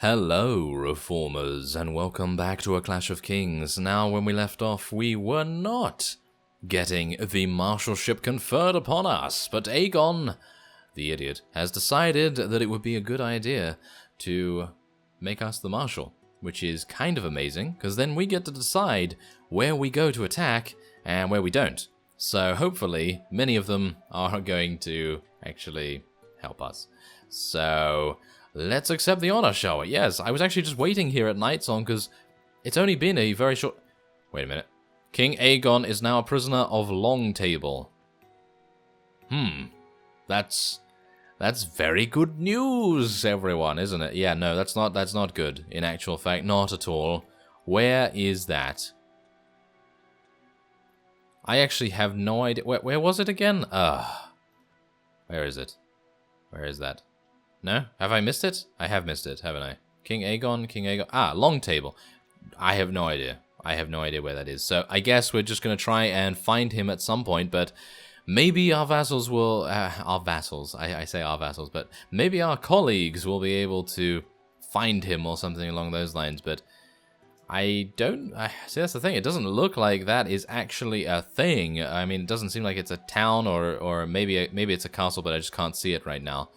Hello, Reformers, and welcome back to A Clash of Kings. Now, when we left off, we were not getting the Marshalship conferred upon us, but Aegon, the idiot, has decided that it would be a good idea to make us the Marshal, which is kind of amazing, because then we get to decide where we go to attack and where we don't. So, hopefully, many of them are going to actually help us. So, let's accept the honor, shall we? Yes, I was actually just waiting here at Nightsong because it's only been a very short... Wait a minute. King Aegon is now a prisoner of Long Table. That's very good news, everyone, isn't it? Yeah, no, that's not good. In actual fact, not at all. Where is that? I actually have no idea. Where was it again? Where is it? Where is that? No? Have I missed it? I have missed it, haven't I? King Aegon. Ah, Long Table. I have no idea. I have no idea where that is. So I guess we're just going to try and find him at some point, but maybe our vassals will... our vassals. I say our vassals, but maybe our colleagues will be able to find him or something along those lines, but I don't... see, that's the thing. It doesn't look like that is actually a thing. I mean, it doesn't seem like it's a town or maybe it's a castle, but I just can't see it right now.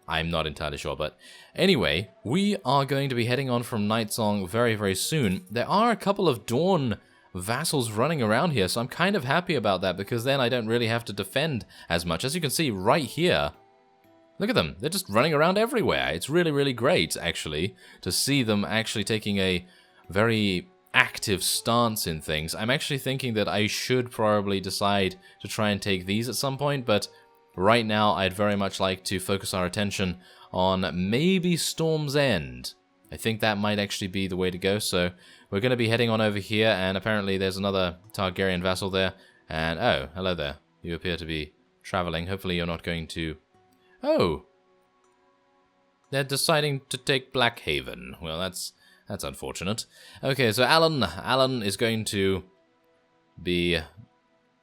I'm not entirely sure, but anyway, we are going to be heading on from Nightsong very, very soon. There are a couple of Dawn vassals running around here, so I'm kind of happy about that, because then I don't really have to defend as much. As you can see right here, look at them. They're just running around everywhere. It's really, really great, actually, to see them actually taking a very active stance in things. I'm actually thinking that I should probably decide to try and take these at some point, but right now, I'd very much like to focus our attention on maybe Storm's End. I think that might actually be the way to go, so we're going to be heading on over here, and apparently there's another Targaryen vassal there, and oh, hello there. You appear to be traveling. Hopefully you're not going to... Oh! They're deciding to take Blackhaven. Well, that's unfortunate. Okay, so Alan is going to be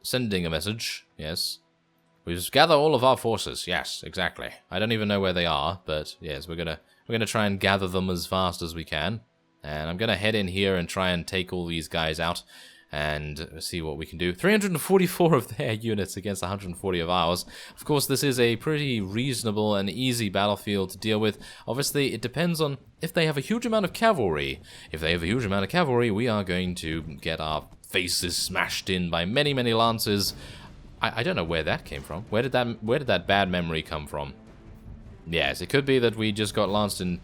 sending a message, yes. We just gather all of our forces. Yes, exactly. I don't even know where they are, but yes, we're gonna try and gather them as fast as we can. And I'm gonna head in here and try and take all these guys out and see what we can do. 344 of their units against 140 of ours. Of course, this is a pretty reasonable and easy battlefield to deal with. Obviously, it depends on if they have a huge amount of cavalry. If they have a huge amount of cavalry, we are going to get our faces smashed in by many, many lances. I don't know where that came from. Where did that bad memory come from? Yes, it could be that we just got lanced in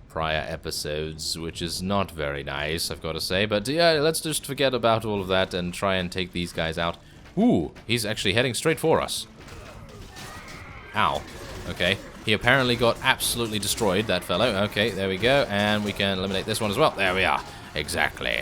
prior episodes, which is not very nice, I've got to say. But yeah, let's just forget about all of that and try and take these guys out. Ooh, he's actually heading straight for us. Ow. Okay, he apparently got absolutely destroyed, that fellow. Okay, there we go, and we can eliminate this one as well. There we are. Exactly.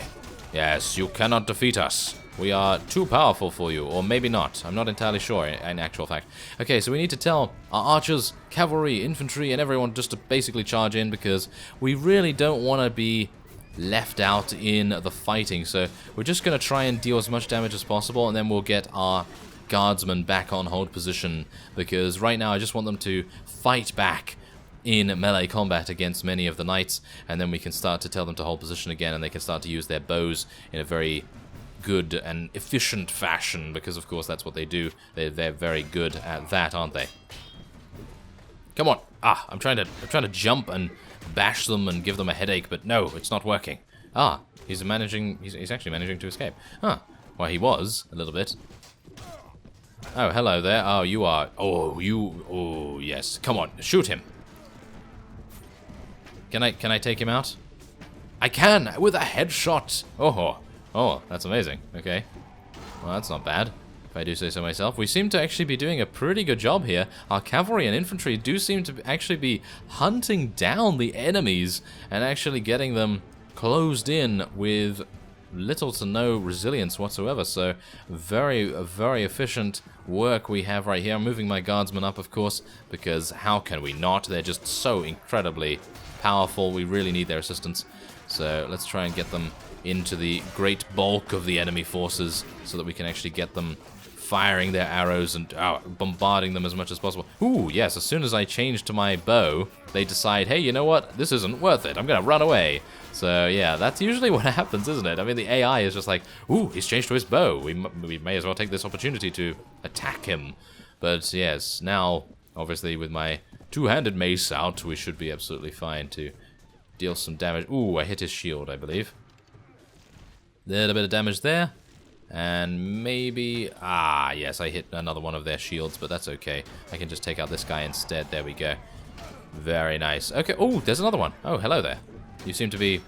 Yes, you cannot defeat us. We are too powerful for you, or maybe not. I'm not entirely sure, in actual fact. Okay, so we need to tell our archers, cavalry, infantry, and everyone just to basically charge in, because we really don't want to be left out in the fighting. So we're just going to try and deal as much damage as possible, and then we'll get our guardsmen back on hold position, because right now I just want them to fight back in melee combat against many of the knights, and then we can start to tell them to hold position again, and they can start to use their bows in a very good and efficient fashion, because of course that's what they do. They're very good at that, aren't they? Come on. Ah, I'm trying to jump and bash them and give them a headache, but no, it's not working. Ah, he's actually managing to escape. Huh. Well, he was a little bit. Oh, hello there. Oh, you are. Oh, yes. Come on, shoot him. Can I take him out? I can with a headshot. Oh, that's amazing. Okay. Well, that's not bad, if I do say so myself. We seem to actually be doing a pretty good job here. Our cavalry and infantry do seem to actually be hunting down the enemies and actually getting them closed in with little to no resilience whatsoever. So, very, very efficient work we have right here. I'm moving my guardsmen up, of course, because how can we not? They're just so incredibly powerful. We really need their assistance. So, let's try and get them into the great bulk of the enemy forces so that we can actually get them firing their arrows and bombarding them as much as possible. Ooh, yes, as soon as I change to my bow, they decide, hey, you know what? This isn't worth it. I'm going to run away. So, yeah, that's usually what happens, isn't it? I mean, the AI is just like, ooh, he's changed to his bow. We may as well take this opportunity to attack him. But, yes, now, obviously, with my two-handed mace out, we should be absolutely fine to deal some damage. Ooh, I hit his shield, I believe. Little bit of damage there. And maybe... Ah, yes, I hit another one of their shields, but that's okay. I can just take out this guy instead. There we go. Very nice. Okay, oh, there's another one. Oh, hello there. You seem to be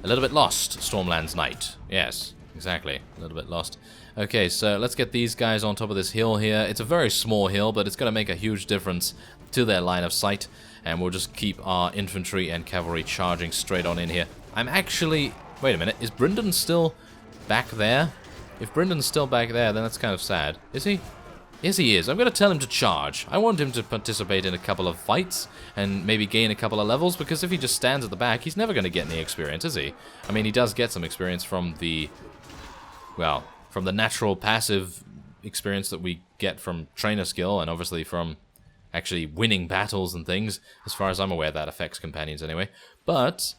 a little bit lost, Stormlands Knight. Yes, exactly. A little bit lost. Okay, so let's get these guys on top of this hill here. It's a very small hill, but it's going to make a huge difference to their line of sight. And we'll just keep our infantry and cavalry charging straight on in here. I'm actually... Wait a minute. Is Brynden still back there? If Brynden's still back there, then that's kind of sad. Is he? Yes, he is. I'm going to tell him to charge. I want him to participate in a couple of fights and maybe gain a couple of levels, because if he just stands at the back, he's never going to get any experience, is he? I mean, he does get some experience from the... Well, from the natural passive experience that we get from trainer skill, and obviously from actually winning battles and things. As far as I'm aware, that affects companions anyway. But...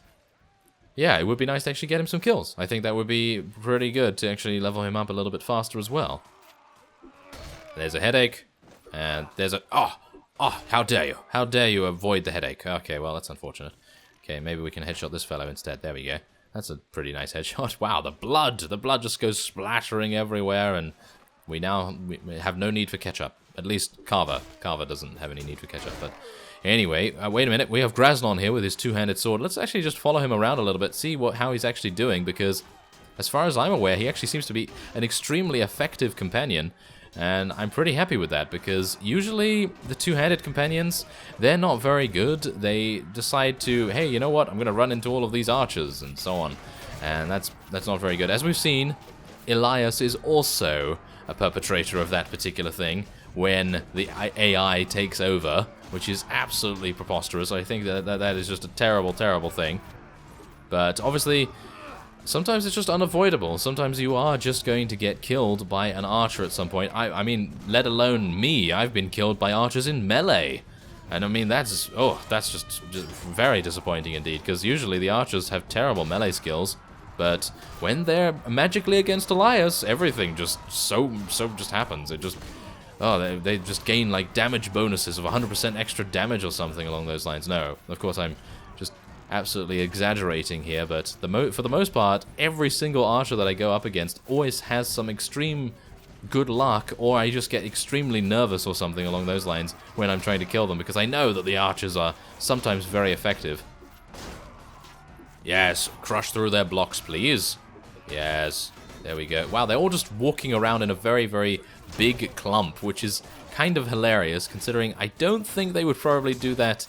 yeah, it would be nice to actually get him some kills. I think that would be pretty good to actually level him up a little bit faster as well. There's a headache. And there's a... Oh, how dare you. How dare you avoid the headache. Okay, well, that's unfortunate. Okay, maybe we can headshot this fellow instead. There we go. That's a pretty nice headshot. Wow, the blood. The blood just goes splattering everywhere. And we now have no need for ketchup. At least Carver. Carver doesn't have any need for ketchup, but... Anyway, wait a minute, we have Grasnon here with his two-handed sword. Let's actually just follow him around a little bit, see how he's actually doing, because as far as I'm aware, he actually seems to be an extremely effective companion, and I'm pretty happy with that, because usually the two-handed companions, they're not very good. They decide to, hey, you know what, I'm going to run into all of these archers, and so on, and that's not very good. As we've seen, Elias is also a perpetrator of that particular thing, when the AI takes over, which is absolutely preposterous. I think that is just a terrible, terrible thing. But obviously, sometimes it's just unavoidable. Sometimes you are just going to get killed by an archer at some point. I mean, let alone me. I've been killed by archers in melee. And I mean, that's just very disappointing indeed, because usually the archers have terrible melee skills. But when they're magically against Elias, everything just just happens. It just... Oh, they just gain, like, damage bonuses of 100% extra damage or something along those lines. No, of course, I'm just absolutely exaggerating here, but for the most part, every single archer that I go up against always has some extreme good luck, or I just get extremely nervous or something along those lines when I'm trying to kill them, because I know that the archers are sometimes very effective. Yes, crush through their blocks, please. Yes, there we go. Wow, they're all just walking around in a very, very... big clump, which is kind of hilarious, considering I don't think they would probably do that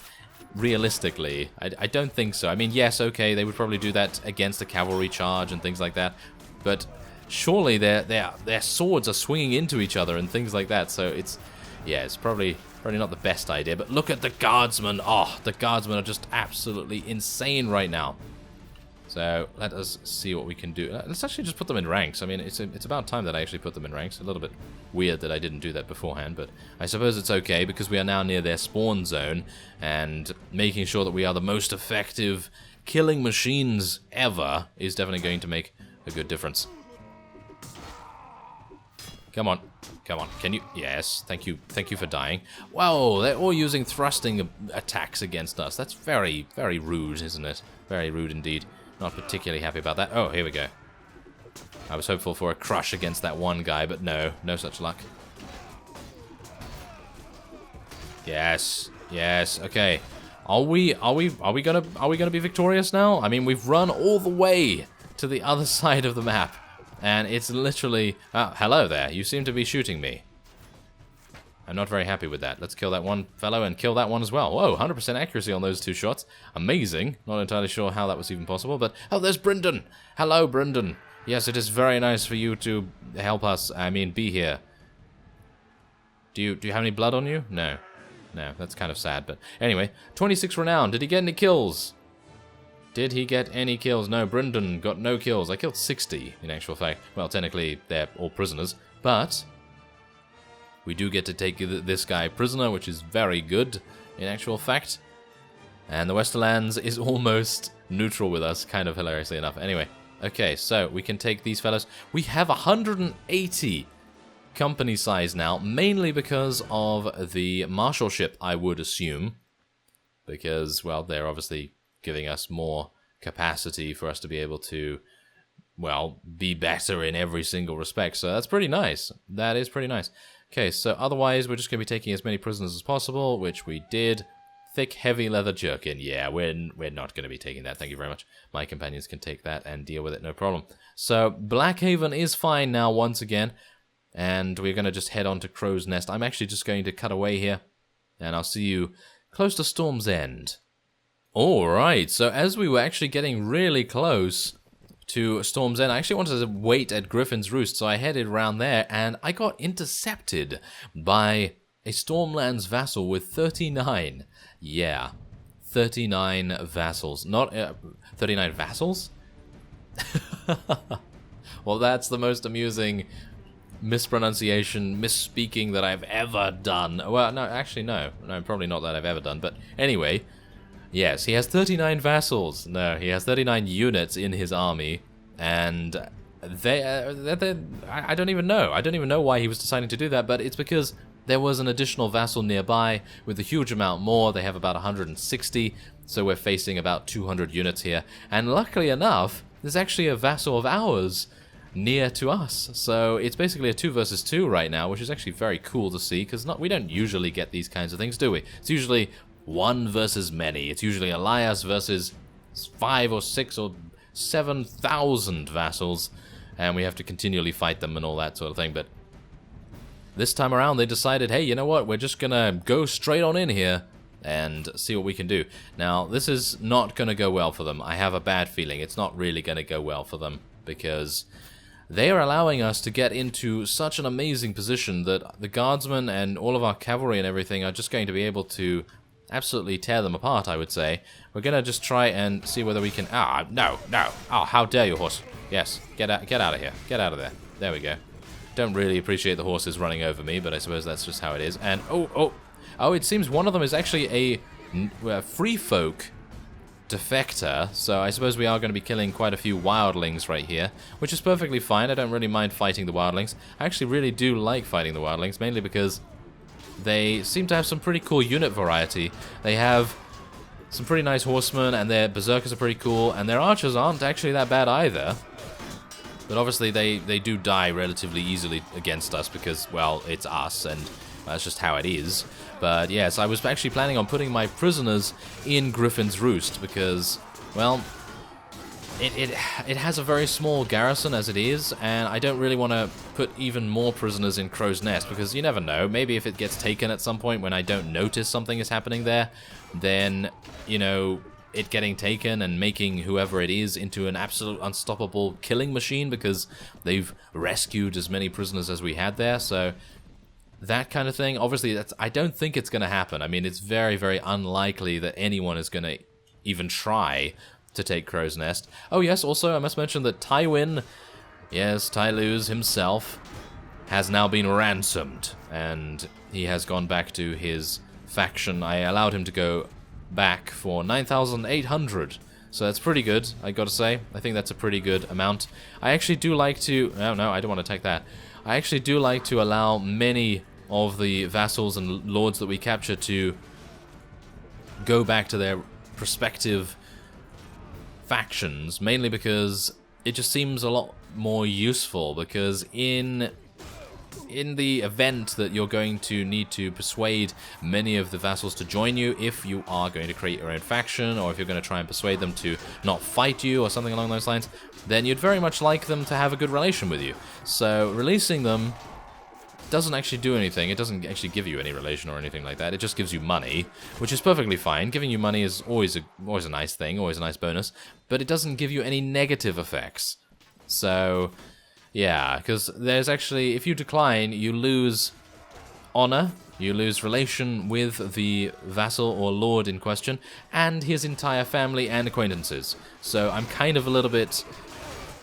realistically. I don't think so. I mean, yes, okay, they would probably do that against a cavalry charge and things like that, but surely their swords are swinging into each other and things like that, so it's probably not the best idea. But look at the guardsmen. Oh, the guardsmen are just absolutely insane right now. So let us see what we can do. Let's actually just put them in ranks. I mean, it's about time that I actually put them in ranks. A little bit weird that I didn't do that beforehand, but I suppose it's okay, because we are now near their spawn zone, and making sure that we are the most effective killing machines ever is definitely going to make a good difference. Come on. Come on. Can you... Yes, thank you. Thank you for dying. Whoa, they're all using thrusting attacks against us. That's very, very rude, isn't it? Very rude indeed. Not particularly happy about that. Oh, here we go. I was hopeful for a crush against that one guy, but no such luck. Yes, okay. Are we gonna be victorious now? I mean, we've run all the way to the other side of the map, and it's literally... Oh, hello there. You seem to be shooting me. I'm not very happy with that. Let's kill that one fellow and kill that one as well. Whoa, 100% accuracy on those two shots. Amazing. Not entirely sure how that was even possible, but... Oh, there's Brynden. Hello, Brynden. Yes, it is very nice for you to help us, be here. Do you have any blood on you? No. No, that's kind of sad, but... Anyway, 26 renown. Did he get any kills? Did he get any kills? No, Brynden got no kills. I killed 60, in actual fact. Well, technically, they're all prisoners, but... we do get to take this guy prisoner, which is very good in actual fact. And the Westerlands is almost neutral with us, kind of hilariously enough. Anyway, okay, so we can take these fellows. We have 180 company size now, mainly because of the Marshal ship, I would assume. Because, well, they're obviously giving us more capacity for us to be able to, well, be better in every single respect. So that's pretty nice. That is pretty nice. Okay, so otherwise we're just going to be taking as many prisoners as possible, which we did. Thick, heavy leather jerkin. Yeah, we're not going to be taking that. Thank you very much. My companions can take that and deal with it, no problem. So Blackhaven is fine now once again. And we're going to just head on to Crow's Nest. I'm actually just going to cut away here. And I'll see you close to Storm's End. Alright, so as we were actually getting really close to Storm's End, I actually wanted to wait at Griffin's Roost, so I headed around there, and I got intercepted by a Stormlands vassal with 39. Yeah, 39 vassals. Not 39 vassals? Well, that's the most amusing mispronunciation, misspeaking that I've ever done. Well, no, actually, no, probably not that I've ever done, but anyway, yes, he has 39 vassals. No, he has 39 units in his army, and I don't even know. I don't even know why he was deciding to do that, but it's because there was an additional vassal nearby with a huge amount more. They have about 160, so we're facing about 200 units here, and luckily enough, there's actually a vassal of ours near to us, so it's basically a 2 versus 2 right now, which is actually very cool to see, because we don't usually get these kinds of things, do we? It's usually 1 versus many. It's usually Elias versus 5 or 6 or 7,000 vassals, and we have to continually fight them and all that sort of thing, but this time around they decided, hey, you know what, we're just gonna go straight on in here and see what we can do. Now, this is not gonna go well for them. I have a bad feeling it's not really gonna go well for them, because they are allowing us to get into such an amazing position that the guardsmen and all of our cavalry and everything are just going to be able to absolutely tear them apart, I would say. We're going to just try and see whether we can... Ah, no. Oh, how dare you, horse. Yes, get out of here. Get out of there. There we go. Don't really appreciate the horses running over me, but I suppose that's just how it is. And, oh, it seems one of them is actually a free folk defector, so I suppose we are going to be killing quite a few wildlings right here, which is perfectly fine. I don't really mind fighting the wildlings. I actually really do like fighting the wildlings, mainly because they seem to have some pretty cool unit variety. They have some pretty nice horsemen, and their berserkers are pretty cool, and their archers aren't actually that bad either. But obviously they do die relatively easily against us because, well, it's us, and that's just how it is. But yes, I was actually planning on putting my prisoners in Griffin's Roost because, well, it has a very small garrison as it is, and I don't really want to put even more prisoners in Crow's Nest because you never know. Maybe if it gets taken at some point when I don't notice something is happening there, then, you know, it getting taken and making whoever it is into an absolute unstoppable killing machine because they've rescued as many prisoners as we had there, so... that kind of thing, obviously, I don't think it's going to happen. I mean, it's very, very unlikely that anyone is going to even try to take Crow's Nest. Oh yes, also, I must mention that Tywin, yes, Tyluz himself, has now been ransomed, and he has gone back to his faction. I allowed him to go back for 9,800, so that's pretty good, I gotta say. I think that's a pretty good amount. I actually do like to... No, I don't want to take that. I actually do like to allow many of the vassals and lords that we capture to go back to their respective factions, mainly because it just seems a lot more useful, because in the event that you're going to need to persuade many of the vassals to join you, if you are going to create your own faction, or if you're going to try and persuade them to not fight you, or something along those lines, then you'd very much like them to have a good relation with you. So releasing them doesn't actually do anything. It doesn't actually give you any relation or anything like that. It just gives you money, which is perfectly fine. Giving you money is always a nice thing, always a nice bonus, but it doesn't give you any negative effects. So, yeah, because there's actually, if you decline, you lose honor, you lose relation with the vassal or lord in question, and his entire family and acquaintances. So I'm kind of a little bit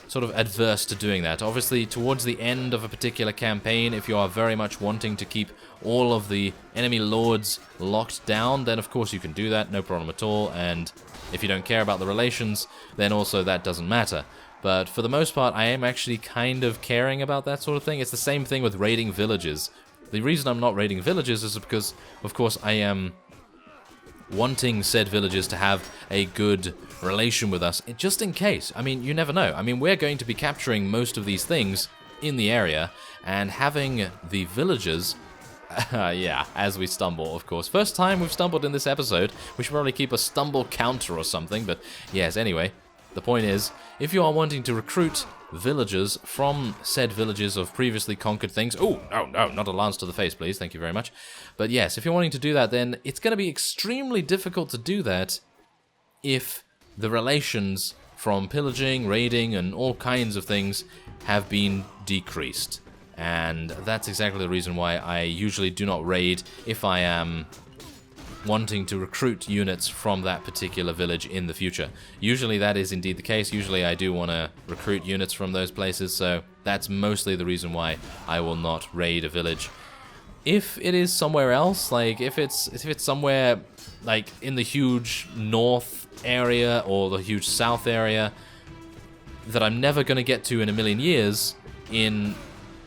sort of adverse to doing that. Obviously, towards the end of a particular campaign, if you are very much wanting to keep all of the enemy lords locked down, then of course you can do that, no problem at all, and if you don't care about the relations, then also that doesn't matter. But for the most part, I am actually kind of caring about that sort of thing. It's the same thing with raiding villages. The reason I'm not raiding villages is because, of course, I am wanting said villages to have a good relation with us, just in case. I mean, you never know. I mean, we're going to be capturing most of these things in the area, and having the villagers, yeah, as we stumble, of course. First time we've stumbled in this episode. We should probably keep a stumble counter or something, but yes, anyway. The point is, if you are wanting to recruit villagers from said villages of previously conquered things... Oh, no, not a lance to the face, please. Thank you very much. But yes, if you're wanting to do that, then it's going to be extremely difficult to do that if the relations from pillaging, raiding, and all kinds of things have been decreased. And that's exactly the reason why I usually do not raid if I am wanting to recruit units from that particular village in the future. Usually that is indeed the case. Usually I do want to recruit units from those places, so that's mostly the reason why I will not raid a village. If it is somewhere else, like if it's somewhere like in the huge north area or the huge south area that I'm never going to get to in a million years in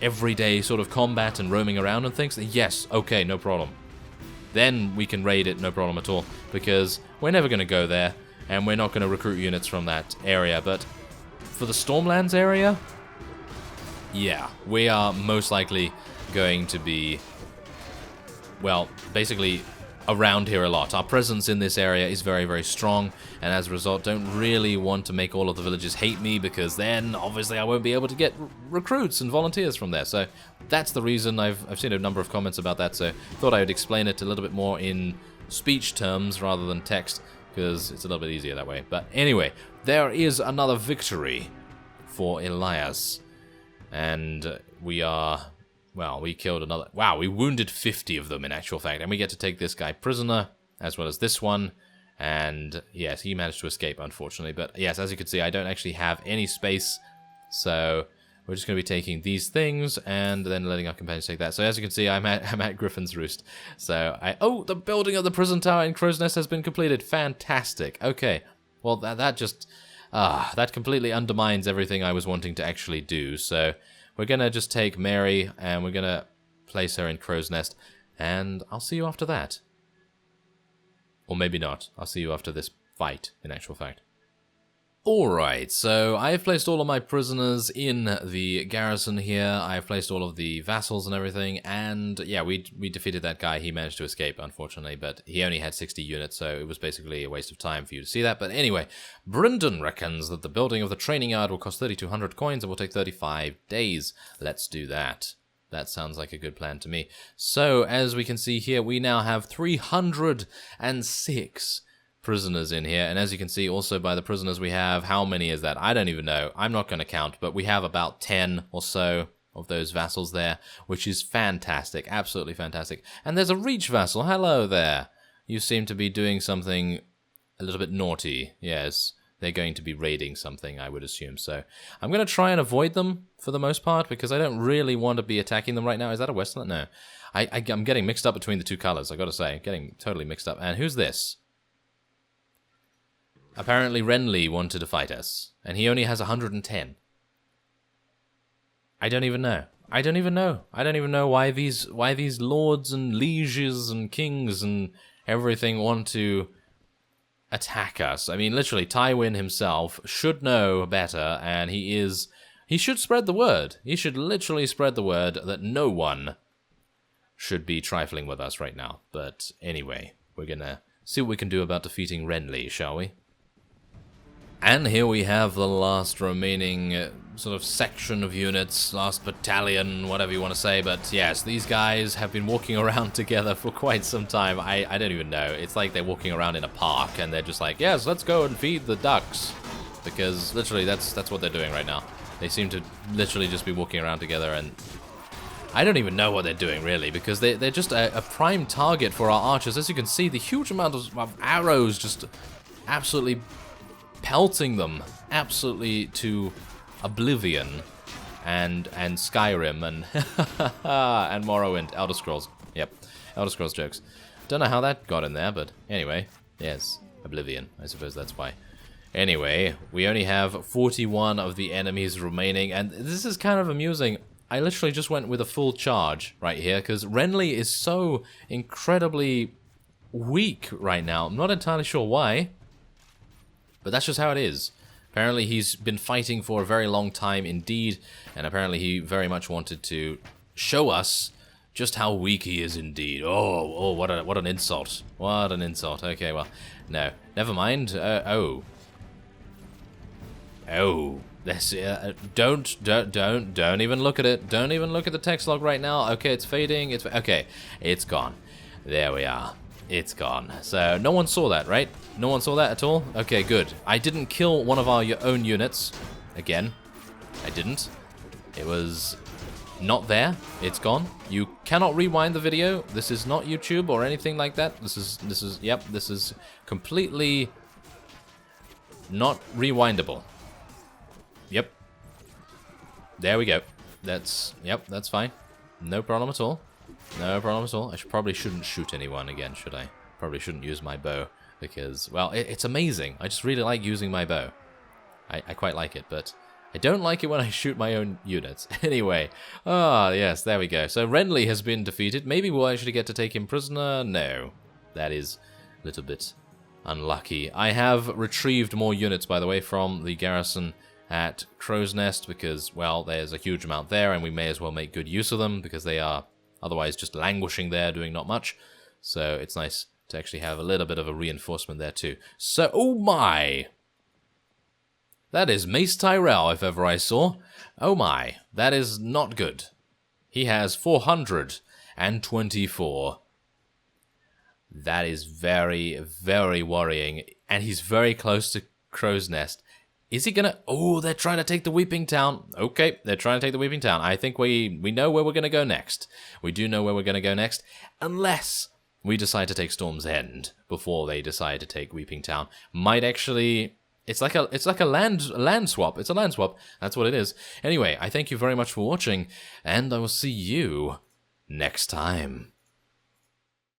everyday sort of combat and roaming around and things, then yes, okay, no problem. Then we can raid it, no problem at all, because we're never going to go there, and we're not going to recruit units from that area. But for the Stormlands area, yeah, we are most likely going to be, well, basically around here a lot. Our presence in this area is very, very strong, and as a result, don't really want to make all of the villagers hate me, because then, obviously, I won't be able to get recruits and volunteers from there. So that's the reason. I've seen a number of comments about that, so thought I would explain it a little bit more in speech terms rather than text, because it's a little bit easier that way. But anyway, there is another victory for Elias, and we are... Well, we killed another... Wow, we wounded 50 of them in actual fact. And we get to take this guy prisoner, as well as this one. And yes, he managed to escape, unfortunately. But yes, as you can see, I don't actually have any space. So we're just going to be taking these things and then letting our companions take that. So as you can see, I'm at Griffin's Roost. So oh, the building of the prison tower in Crow's Nest has been completed. Fantastic. Okay. Well, that just... that completely undermines everything I was wanting to actually do. So... we're going to just take Mary, and we're going to place her in Crow's Nest, and I'll see you after that. Or maybe not. I'll see you after this fight, in actual fact. Alright, so I've placed all of my prisoners in the garrison here. I've placed all of the vassals and everything, and yeah, we defeated that guy. He managed to escape, unfortunately, but he only had 60 units, so it was basically a waste of time for you to see that. But anyway, Brendan reckons that the building of the training yard will cost 3,200 coins and will take 35 days. Let's do that. That sounds like a good plan to me. So, as we can see here, we now have 306 prisoners in here, and as you can see also by the prisoners we have, how many is that? I don't even know. I'm not going to count, but we have about 10 or so of those vassals there, which is fantastic, absolutely fantastic. And there's a reach vassal. Hello there. You seem to be doing something a little bit naughty. Yes, they're going to be raiding something, I would assume. So I'm going to try and avoid them for the most part, because I don't really want to be attacking them right now. Is that a Westland? No. I'm getting mixed up between the two colors, I got to say. Getting totally mixed up. And who's this? Apparently Renly wanted to fight us, and he only has 110. I don't even know. I don't even know why these lords and lieges and kings and everything want to attack us. I mean, literally, Tywin himself should know better, and he should spread the word. He should literally spread the word that no one should be trifling with us right now. But anyway, we're gonna see what we can do about defeating Renly, shall we? And here we have the last remaining sort of section of units, last battalion, whatever you want to say, but yes, these guys have been walking around together for quite some time. I don't even know. It's like they're walking around in a park, and they're just like, yes, let's go and feed the ducks. Because literally, that's what they're doing right now. They seem to literally just be walking around together, and I don't even know what they're doing, really, because they're just a prime target for our archers. As you can see, the huge amount of arrows just absolutely pelting them absolutely to Oblivion and Skyrim and and Morrowind, Elder Scrolls. Yep, Elder Scrolls jokes. Don't know how that got in there, but anyway, yes, Oblivion. I suppose that's why. Anyway, we only have 41 of the enemies remaining, and this is kind of amusing. I literally just went with a full charge right here, because Renly is so incredibly weak right now. I'm not entirely sure why, but that's just how it is. Apparently he's been fighting for a very long time indeed, and apparently he very much wanted to show us just how weak he is indeed. Oh, what an insult. What an insult. Okay, well, no. Never mind. Oh, that's don't even look at it. Don't even look at the text log right now. Okay, it's fading. Okay, it's gone. There we are. It's gone. So no one saw that, right? No one saw that at all? Okay, good. I didn't kill one of our own units. Again, I didn't. It was not there. It's gone. You cannot rewind the video. This is not YouTube or anything like that. This is completely not rewindable. Yep. There we go. That's fine. No problem at all. No problem at all. Probably shouldn't shoot anyone again, should I? Probably shouldn't use my bow because, well, it's amazing. I just really like using my bow. I quite like it, but I don't like it when I shoot my own units. Anyway, yes, there we go. So Renly has been defeated. Maybe we'll actually get to take him prisoner. No, that is a little bit unlucky. I have retrieved more units, by the way, from the garrison at Crow's Nest because, well, there's a huge amount there, and we may as well make good use of them because they are otherwise just languishing there, doing not much. So it's nice to actually have a little bit of a reinforcement there too. So, oh my! That is Mace Tyrell, if ever I saw. Oh my, that is not good. He has 424. That is very, very worrying. And he's very close to Crow's Nest. Is he gonna... Oh, they're trying to take the Weeping Town. Okay, they're trying to take the Weeping Town. I think we know where we're gonna go next. We do know where we're gonna go next. Unless we decide to take Storm's End before they decide to take Weeping Town. Might actually... It's like a land swap. It's a land swap. That's what it is. Anyway, I thank you very much for watching, and I will see you next time.